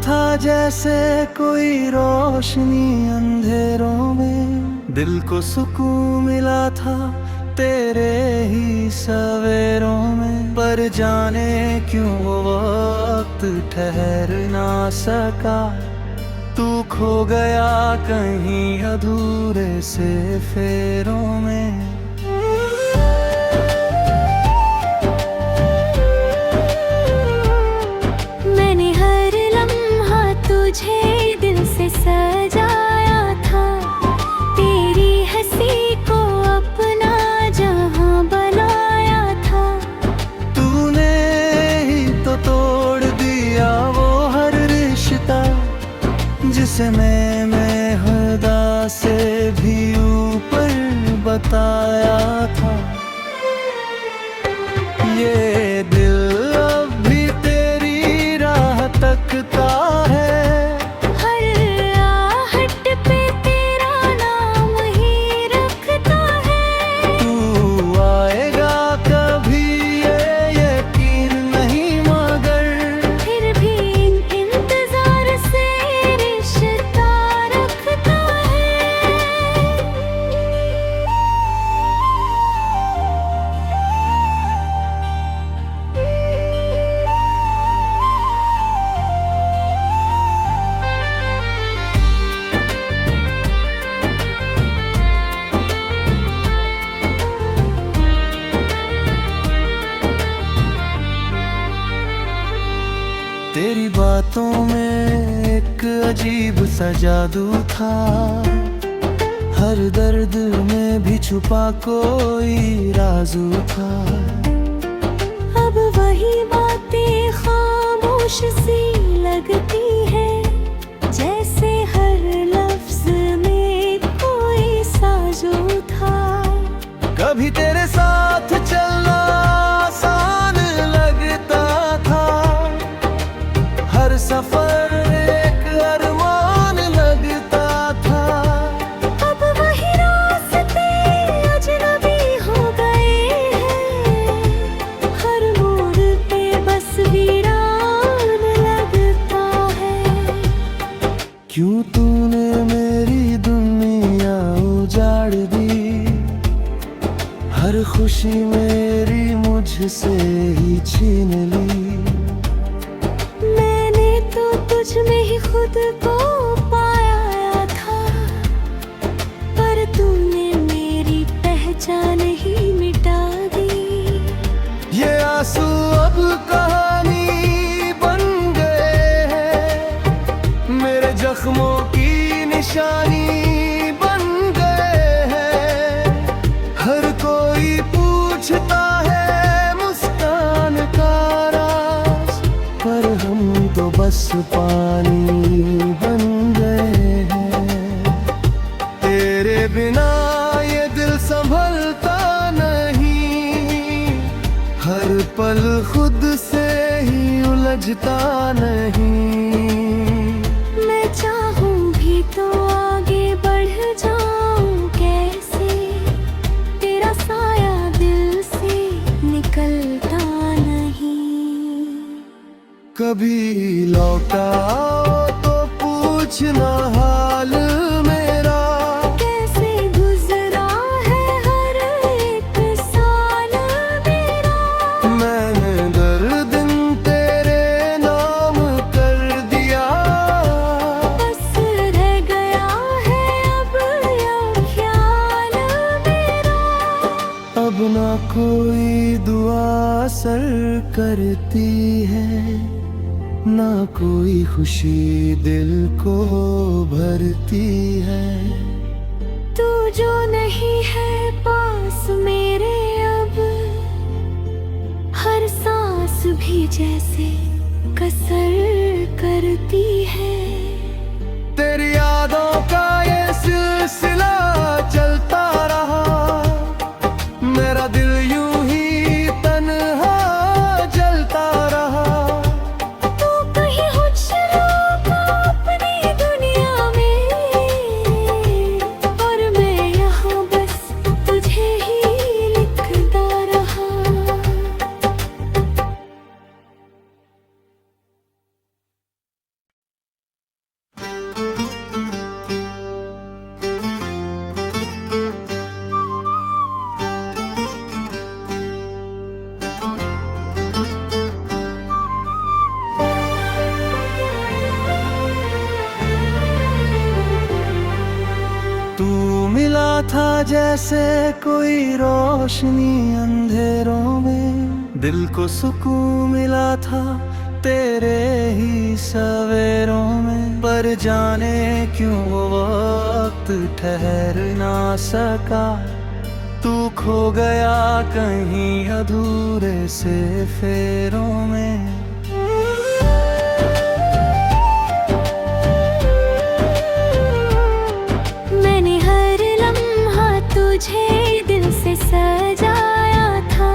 था जैसे कोई रोशनी अंधेरों में, दिल को सुकून मिला था तेरे ही सवेरों में। पर जाने क्यों वो वक्त ठहर ना सका, तू खो गया कहीं अधूरे से फेरों में। मैंने हर लम्हा तुझे दिल से सजाया था, तेरी हंसी को अपना जहां बनाया था। तूने ही तो तोड़ दिया वो हर रिश्ता, जिसे मैं खुदा से भी ऊपर बताया था। ये दिल अब भी तेरी राह तकता है, हर आहट पे तेरा नाम ही रखता है। तू आएगा कभी ये यकीन नहीं, मगर फिर भी इंतजार से रिश्ता रखता है। तेरी बातों में एक अजीब सा जादू था, हर दर्द में भी छुपा कोई राजू था। अब वही बातें खामोश सी लगती है, जैसे हर लफ्ज में कोई साजो था। कभी तेरे साथ चलना आसान लगता था, हर सफर एक अरमान लगता था। अब वही रास्ते अजनबी हो गए हैं, हर मोड़ पे बस वीरान लगता है। क्यों तूने मेरी दुनिया उजाड़ दी, हर खुशी मेरी मुझसे ही छीन ली। मैंने तो तुझ में ही खुद को पाया था, पर तूने मेरी पहचान ही मिटा दी। ये आंसू अब कहानी बन गए हैं, मेरे जख्मों की निशानी बन गए हैं। हर कोई पूछता है मुस्कान का राज, पर हम तो बस पानी बन गए हैं। तेरे बिना ये दिल संभलता नहीं, हर पल खुद से ही उलझता नहीं। मैं चाहूं भी तो आगे बढ़ जाऊं कैसे, तेरा साया दिल से निकलता नहीं। कभी लौटा तो पूछना हाल मेरा, कैसे गुजरा है हर एक साल मेरा। मैंने दर्द तेरे नाम कर दिया, बस रह गया है अब यह ख्याल मेरा। अब ना कोई दुआ असर करती है, ना कोई खुशी दिल को भरती है। तू जो नहीं है पास मेरे अब, हर सांस भी जैसे कसर करती है। तेरी यादों का ये सिलसिला चलता रहा, मेरा दिल यूं ही तन्हा जलता रहा। तू कहीं होश रोका अपनी दुनिया में, और मैं यहाँ बस तुझे ही लिखता रहा। जैसे कोई रोशनी अंधेरों में, दिल को सुकून मिला था तेरे ही सवेरों में। पर जाने क्यों वो वक्त ठहर ना सका, तू खो गया कहीं अधूरे से फेरों में। मैंने हर लम्हा तुझे दिल से सजाया था,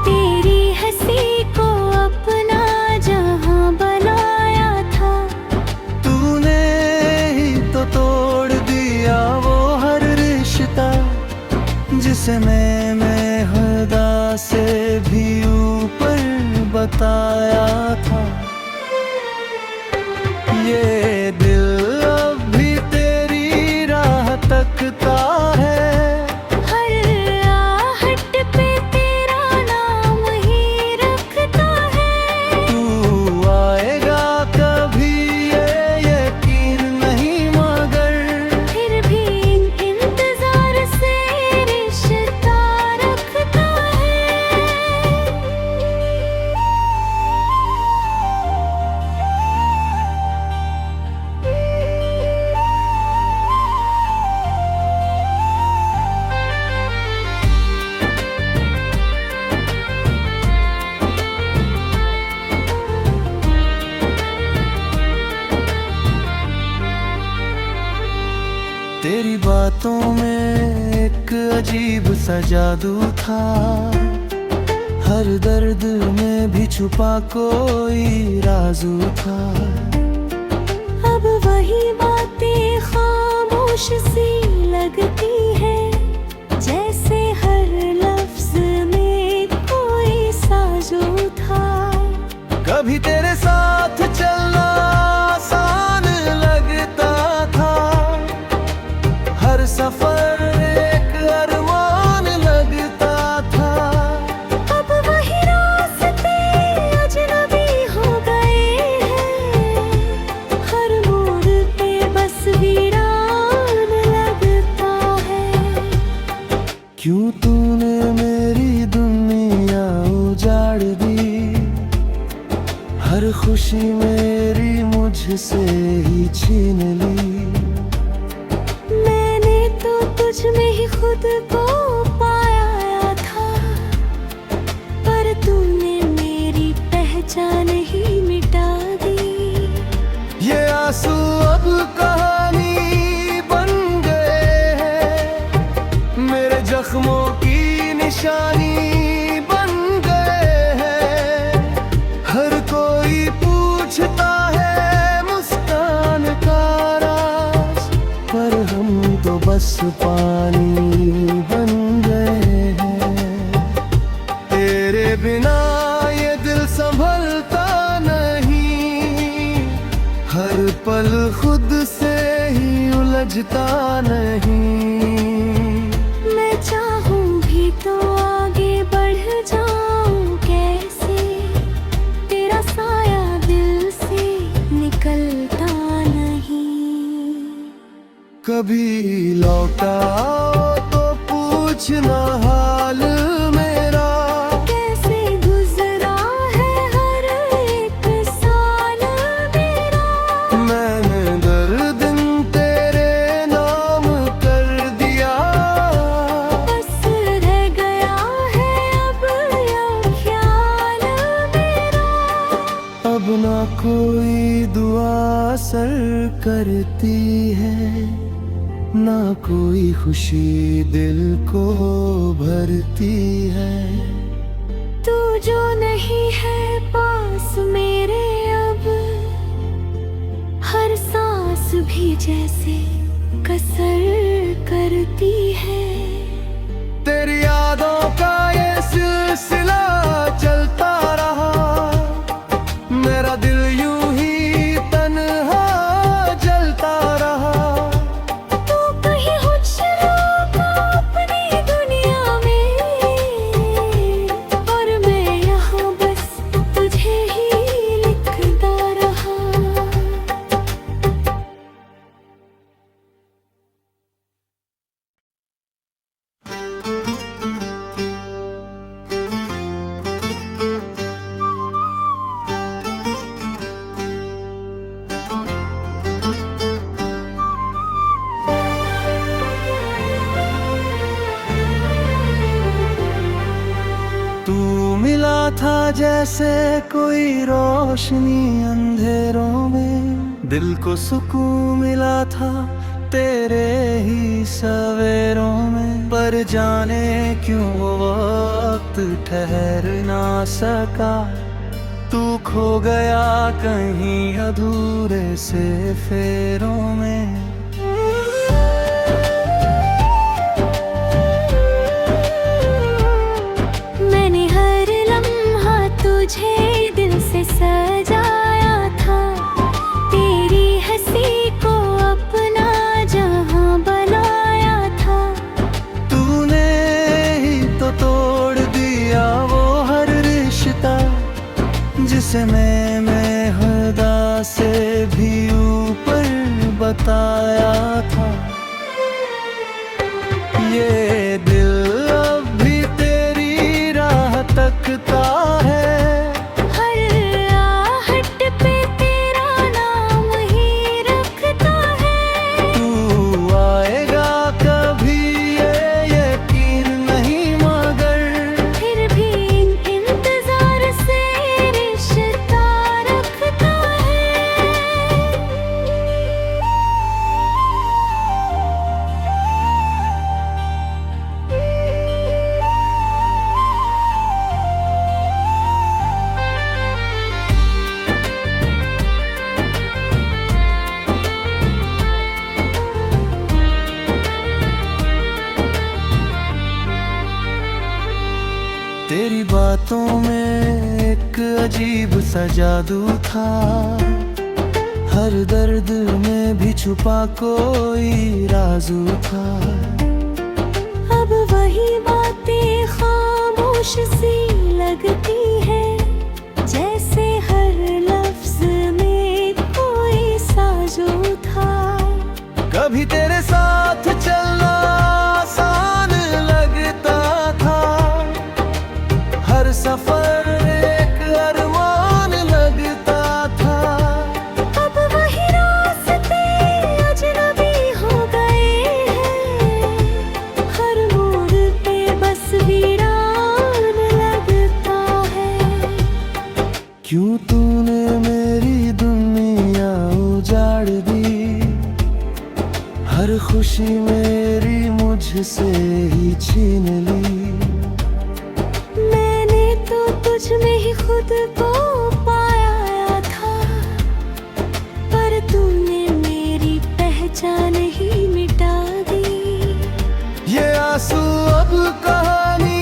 तेरी हंसी को अपना जहां बनाया था। तूने ही तो तोड़ दिया वो हर रिश्ता, जिसे मैं खुदा से भी ऊपर बताया था। ये दिल अब भी तेरी राह तकता है, हर आहट पे तेरा नाम ही रखता है। तू आएगा कभी ये यकीन नहीं, मगर फिर भी इंतजार से रिश्ता रखता है। तेरी बातों में एक अजीब सा जादू था, हर दर्द में भी छुपा कोई राजू था। अब वही बातें खामोश सी लगती है, जैसे हर लफ्ज में कोई साजू था। कभी तेरे साथ चलना आसान लगता था, हर सफर एक अरमान लगता था। अब वही रास्ते अजनबी हो गए हैं, हर मोड़ पे बस वीरान लगता है। क्यों तूने मेरी दुनिया उजाड़ दी, हर खुशी मेरी मुझसे ही छीन ली। मैंने तो तुझ में ही खुद को पाया था, पर तूने मेरी पहचान ही मिटा दी। ये आंसू अब कहानी बन गए हैं, मेरे जख्मों की निशानी बन गए हैं। हर कोई पूछता है मुस्कान का राज, पर हम तो बस पानी बन गए हैं। तेरे बिना ये दिल संभलता नहीं, हर पल खुद से ही उलझता नहीं। मैं चाहूं भी तो आगे बढ़ जाऊं कैसे, तेरा साया दिल से निकलता नहीं। कभी लौटा तो पूछना हाल मेरा, कैसे गुजरा है हर एक साल मेरा। मैंने दर्द तेरे नाम कर दिया, बस रह गया है अब यह ख्याल मेरा। अब ना कोई दुआ असर करती है, ना कोई खुशी दिल को भरती है। तू जो नहीं है पास मेरे, अब हर सांस भी जैसे कसर करती है। तेरी यादों का ये सिलसिला चलता रहा, मेरा दिल यूं ही तन्हा जलता रहा। तू कहीं होश रोका अपनी दुनिया में, और मैं यहाँ बस तुझे ही लिखता रहा। मिला था जैसे कोई रोशनी अंधेरों में, दिल को सुकून मिला था तेरे ही सवेरों में। पर जाने क्यों वो वक्त ठहर ना सका, तू खो गया कहीं अधूरे से फेरों में। मैंने हर लम्हा तुझे दिल से सजाया था, तेरी हंसी को अपना जहां बनाया था। तूने ही तो तोड़ दिया वो हर रिश्ता, जिसे मैं खुदा से भी ऊपर बताया था। ये दिल अब भी तेरी राह तकता है, हर आहट पे तेरा नाम ही रखता है। तू आएगा कभी ये यकीन नहीं, मगर फिर भी इंतजार से रिश्ता रखता है। तेरी बातों में एक अजीब सा जादू था, हर दर्द में भी छुपा कोई राजू था। अब वही बातें खामोश सी लगती है, जैसे हर लफ्ज में कोई साजू था। कभी तेरे साथ चलना आसान लगता था, हर सफर एक अरमान लगता था। अब वही रास्ते अजनबी हो गए हैं, हर मोड़ पे बस वीरान लगता है। क्यों तूने मेरी दुनिया उजाड़ दी, हर खुशी मेरी मुझसे ही छीन ली। मैंने तो तुझ में ही खुद को पाया था, पर तूने मेरी पहचान ही मिटा दी। ये आंसू अब कहानी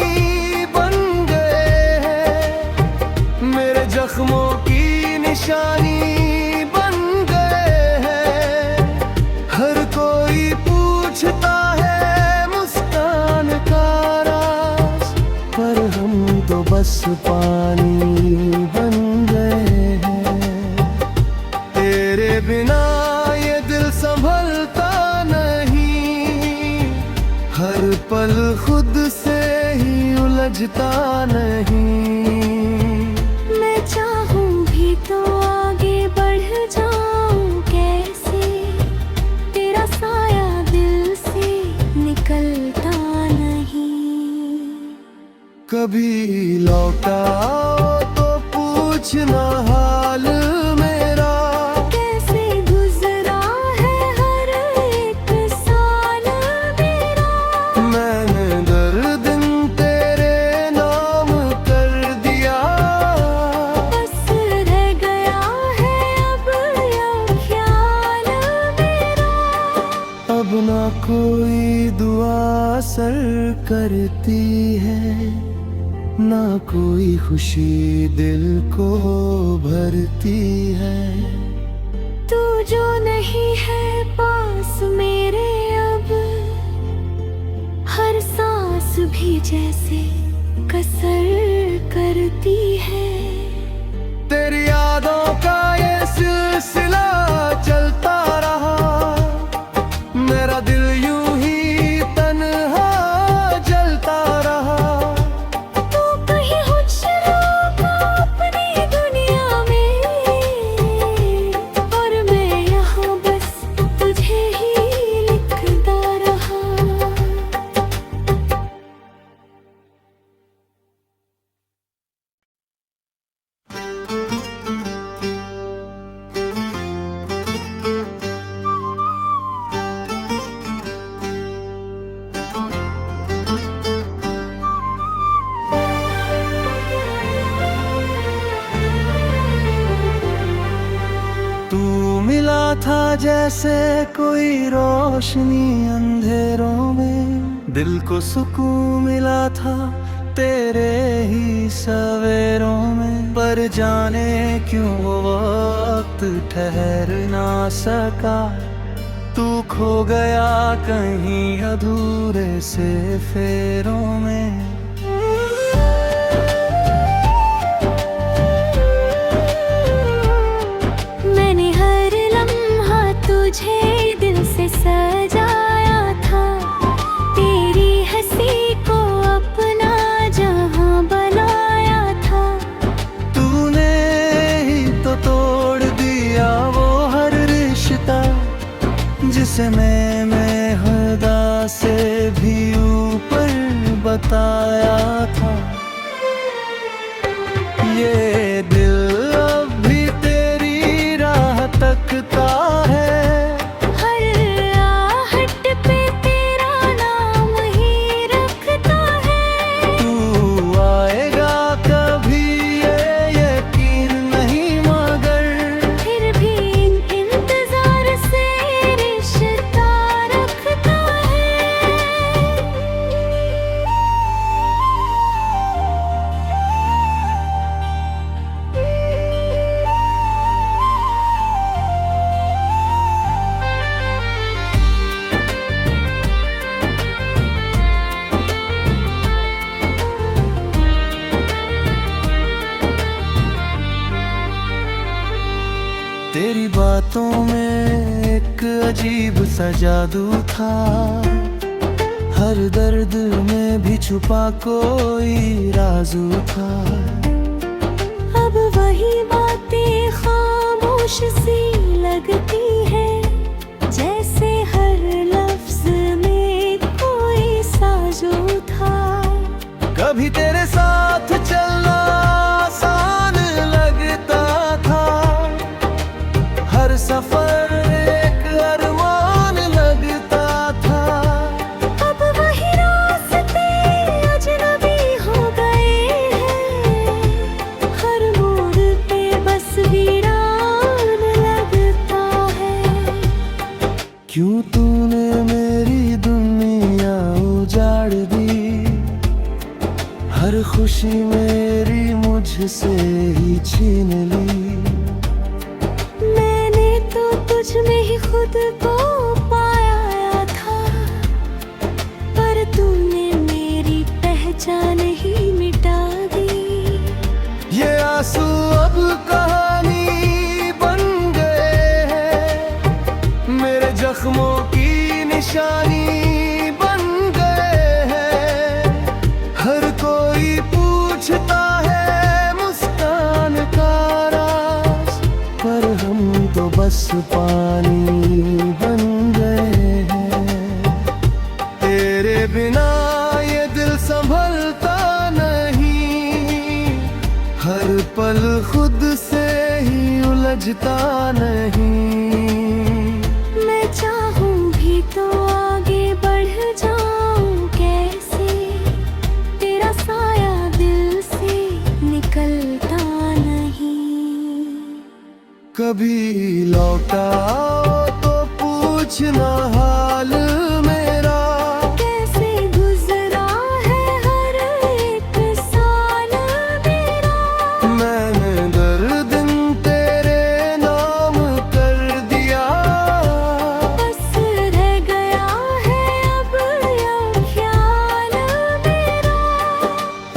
बन गए हैं, मेरे जख्मों की निशानी बन गए हैं। हर कोई पूछता है मुस्कान का राज, पर हम तो बस पानी बन गए हैं। तेरे बिना ये दिल संभलता नहीं, हर पल खुद से ही उलझता नहीं। मैं चाहूं भी तो आगे बढ़ जाऊं कैसे, तेरा साया दिल से निकलता नहीं। कभी लौटा तो पूछना हाल मेरा, कैसे गुजरा है हर एक साल मेरा। मैंने दर्द तेरे नाम कर दिया, बस रह गया है अब यह ख्याल मेरा। अब ना कोई दुआ असर करती है, ना कोई खुशी दिल को भरती है। तू जो नहीं है पास मेरे अब, हर सांस भी जैसे कसर करती है। तेरी यादों का ये सिलसिला चलता रहा, मेरा दिल यूं ही तन्हा जलता रहा। तू कहीं होश रोका अपनी दुनिया में, और मैं यहाँ बस तुझे ही लिखता रहा। था जैसे कोई रोशनी अंधेरों में, दिल को सुकून मिला था तेरे ही सवेरों में। पर जाने क्यों वो वक्त ठहर ना सका, तू खो गया कहीं अधूरे से फेरों में। मैंने हर लम्हा तुझे दिल से सजाया था, तेरी हंसी को अपना जहां बनाया था। तूने ही तो तोड़ दिया वो हर रिश्ता, जिसे मैं खुदा से भी ऊपर बताया था। ये दिल अब भी तेरी राह तकता है, हर आहट पे तेरा नाम ही रखता है। तू आएगा कभी ये यकीन नहीं, मगर फिर भी इंतजार से रिश्ता रखता है। तेरी बातों में एक अजीब सा जादू था, हर दर्द में भी छुपा कोई राजू था। अब वही बातें खामोश सी लगती है, जैसे हर लफ्ज में कोई साजो था। कभी तेरे साथ चलना आसान लगता था, हर सफर एक अरमान लगता था। अब वही रास्ते अजनबी हो गए हैं, हर मोड़ पे बस वीरान लगता है। क्यों तूने मेरी दुनिया उजाड़ दी, हर खुशी मेरी मुझसे ही छीन ली। मैंने तो तुझ में ही खुद को पाया था, पर तूने मेरी पहचान ही मिटा दी। ये आंसू अब कहानी बन गए हैं, मेरे जख्मों की निशानी बन गए हैं। हर कोई पूछता है मुस्कान का राज, पर हम तो बस पानी बन गए हैं। तेरे बिना ये दिल संभलता नहीं, हर पल खुद से ही उलझता नहीं। मैं चाहूं भी तो आगे बढ़ जाऊं कैसे, तेरा साया दिल से निकलता नहीं। कभी लौटा तो पूछना हाल मेरा, कैसे गुजरा है हर एक साल मेरा। मैंने दर्द तेरे नाम कर दिया, बस रह गया है अब यह ख्याल मेरा।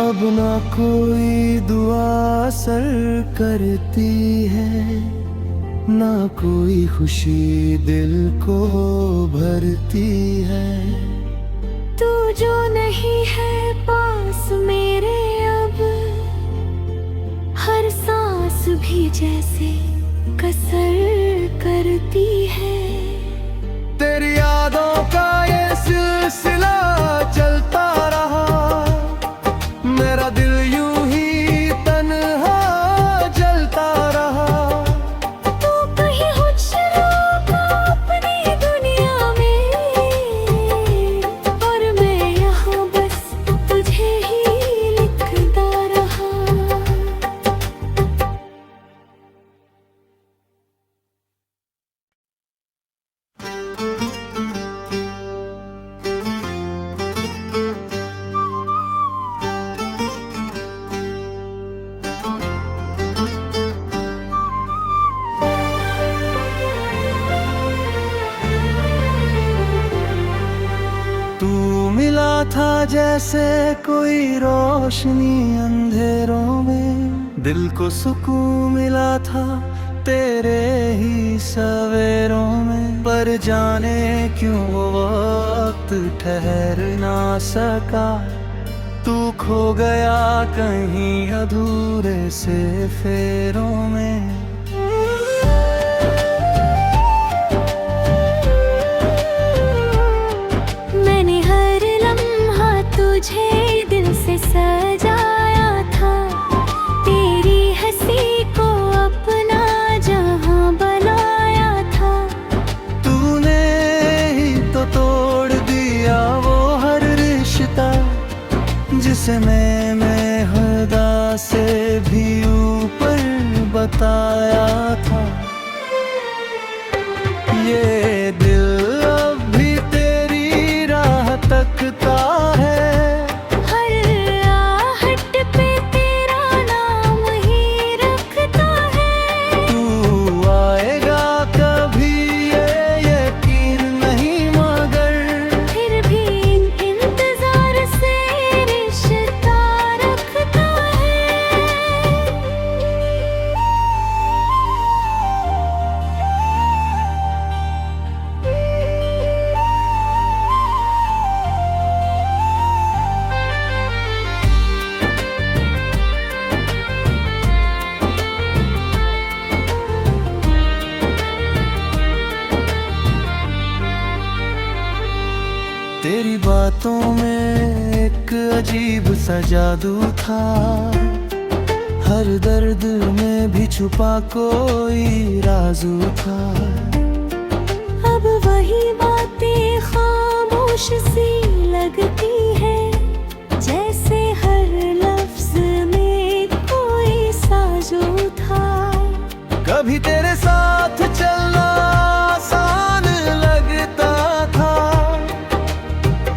अब ना कोई दुआ असर करती है, ना कोई खुशी दिल को भरती है। तू जो नहीं है पास मेरे अब, हर सांस भी जैसे कसर करती है। तेरी यादों का ये सिलसिला चलता रहा, मेरा दिल यूं ही तन्हा जलता रहा। तू कहीं हुजरा का अपनी दुनिया में, और मैं यहाँ बस तुझे ही लिखता रहा। जैसे कोई रोशनी अंधेरों में, दिल को सुकून मिला था तेरे ही सवेरों में। पर जाने क्यों वो वक्त ठहर ना सका, तू खो गया कहीं अधूरे से फेरों में। मैंने हर लम्हा तुझे दिल से सजाया था, तेरी हंसी को अपना जहां बनाया था। तूने ही तो तोड़ दिया वो हर रिश्ता, जिसे मैं खुदा से भी ऊपर बताया था। ये दिल अब भी तेरी राह तकता है, हर आहट पे तेरा नाम ही रखता है। तू आएगा कभी ये यकीन नहीं, मगर फिर भी इंतजार से रिश्ता रखता है। तेरी बातों में एक अजीब सा जादू था, हर दर्द में भी छुपा कोई राजू था। अब वही बातें खामोश सी लगती है, जैसे हर लफ्ज में कोई साजो था। कभी तेरे साथ चलना आसान लगता था,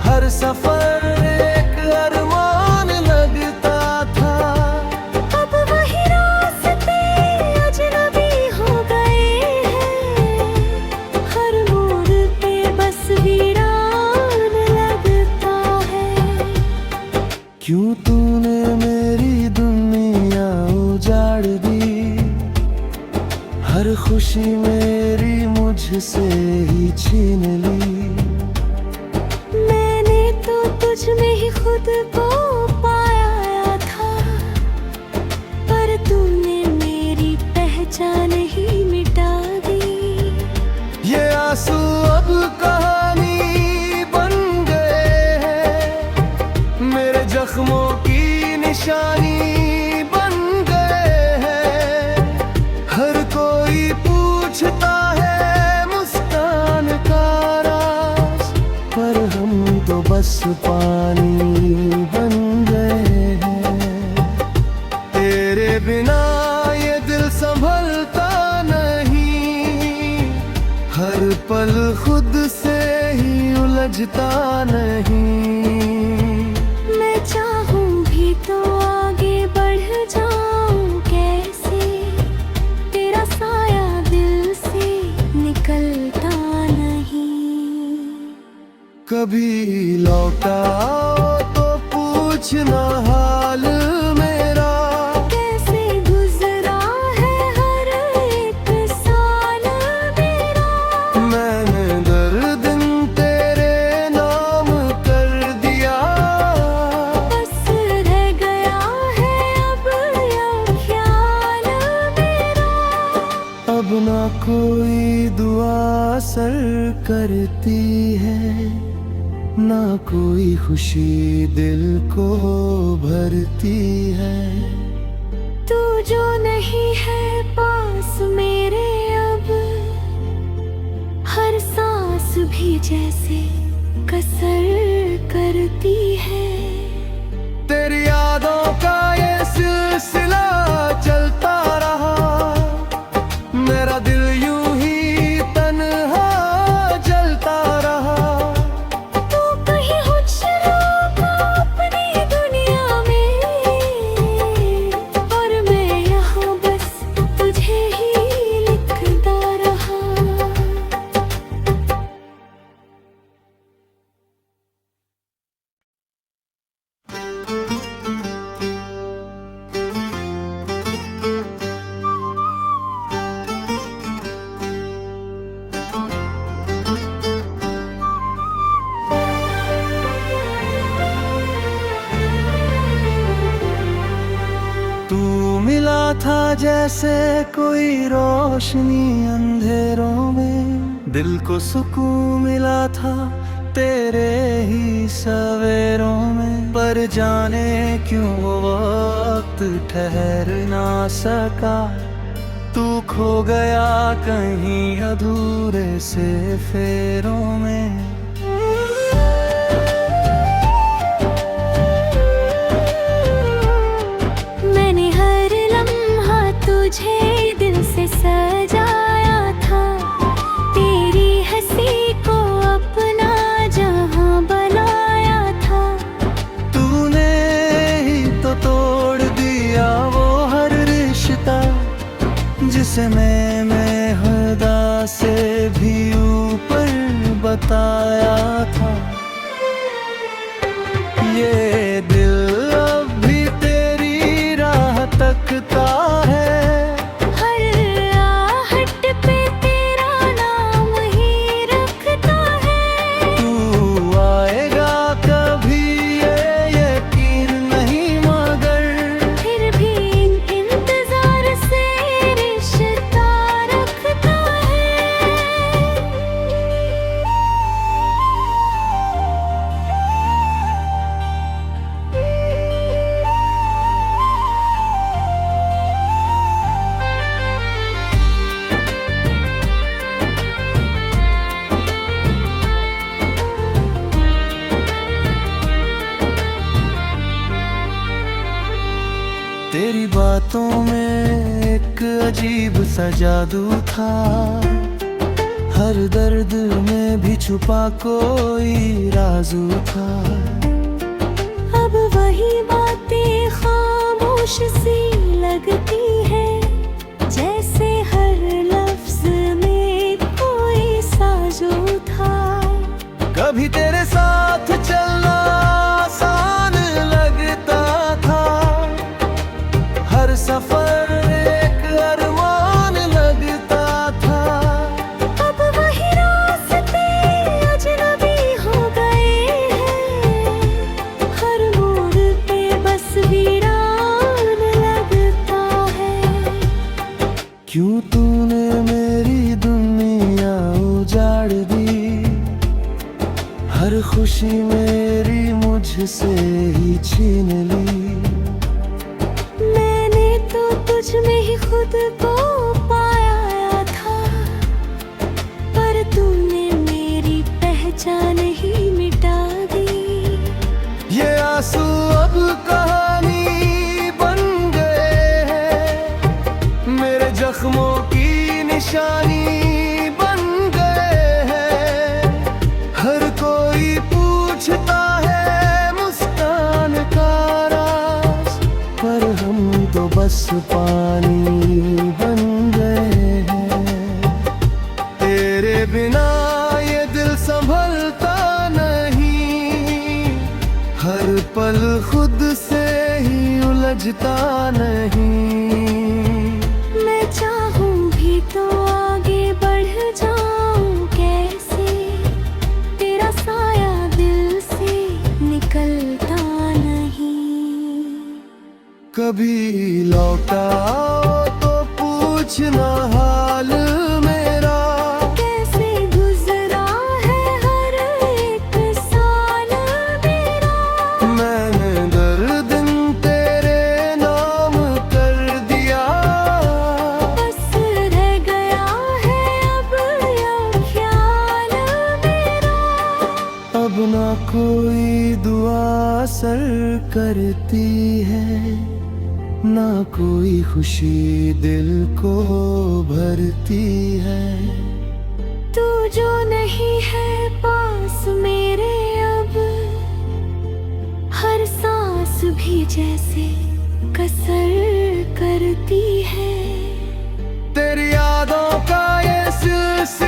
हर सफर एक अरमान लगता था। अब वही रास्ते अजनबी हो गए हैं, हर मोड़ पे बस वीरान लगता है। क्यों तूने मेरी दुनिया उजाड़ दी, हर खुशी मेरी मुझसे ही छीन ली। मैंने तो तुझ में ही खुद को पाया था, पर तूने मेरी पहचान ही मिटा दी। ये आंसू अब कहानी बन गए हैं, मेरे जख्मों की निशानी बन गए हैं। हर कोई पूछता है मुस्कान का राज, पर हम तो बस पानी बन गए हैं। तेरे बिना ये दिल संभलता नहीं, हर पल खुद से ही उलझता नहीं। मैं चाहूं भी तो आगे बढ़ जाऊं कैसे, तेरा साया दिल से निकलता नहीं। कभी लौटा तो पूछना हाल मेरा, कैसे गुजरा है हर एक साल मेरा। मैंने दर्द तेरे नाम कर दिया, बस रह गया है अब यह ख्याल मेरा। अब ना कोई दुआ असर करती है, ना कोई खुशी दिल को भरती है। तू जो नहीं है पास मेरे, अब हर सांस भी जैसे कसर करती है। तेरी यादों का ये सिलसिला चलता रहा, मेरा दिल यूं ही तन्हा जलता रहा। तू कहीं होश रोका अपनी दुनिया में, और मैं यहाँ बस तुझे ही लिखता रहा। मिला था जैसे कोई रोशनी अंधेरों में, दिल को सुकून मिला था तेरे ही सवेरों में। पर जाने क्यों वो वक्त ठहर ना सका, तू खो गया कहीं अधूरे से फेरों में। मैंने हर लम्हा तुझे दिल से सजाया था, तेरी हंसी को अपना जहां बनाया था। तूने ही तो तोड़ दिया वो हर रिश्ता, जिसे मैं खुदा से भी ऊपर बताया था। ये दिल अब भी तेरी राह तकता है, हर आहट पे तेरा नाम ही रखता है। तू आएगा कभी ये यकीन नहीं, मगर फिर भी इंतजार से रिश्ता रखता है। तेरी बातों में एक अजीब सा जादू था, हर दर्द में भी छुपा कोई राजू था। अब वही बातें खामोश सी लगती है, जैसे हर लफ्ज में कोई साजो था। कभी तेरे साथ चलना आसान लगता था, हर सफर एक अरमान लगता था। अब वही रास्ते अजनबी हो गए हैं, हर मोड़ पे बस वीरान लगता है। क्यों तूने मेरी दुनिया उजाड़ दी, हर खुशी मेरी मुझसे ही छीन ली। मैंने तो तुझ में ही खुद को पाया था, पर तूने मेरी पहचान ही मिटा दी। ये आंसू अब कहानी बन गए हैं, मेरे जख्मों की निशानी बन गए हैं। हर कोई पूछता है मुस्कान का राज, पर हम तो बस पानी बन गए हैं। तेरे बिना ये दिल संभलता नहीं, हर पल खुद से ही उलझता नहीं। मैं चाहूं भी तो आगे बढ़ जाऊं कैसे, तेरा साया दिल से निकलता नहीं। कभी लौटा तो पूछना हाल मेरा, कैसे गुजरा है हर एक साल मेरा। मैंने दर्द तेरे नाम कर दिया, बस रह गया है अब यह ख्याल मेरा। अब ना कोई दुआ असर करती है, ना कोई खुशी दिल को भरती है। तू जो नहीं है पास मेरे अब, हर सांस भी जैसे कसर करती है। तेरी यादों का ये सिलसिला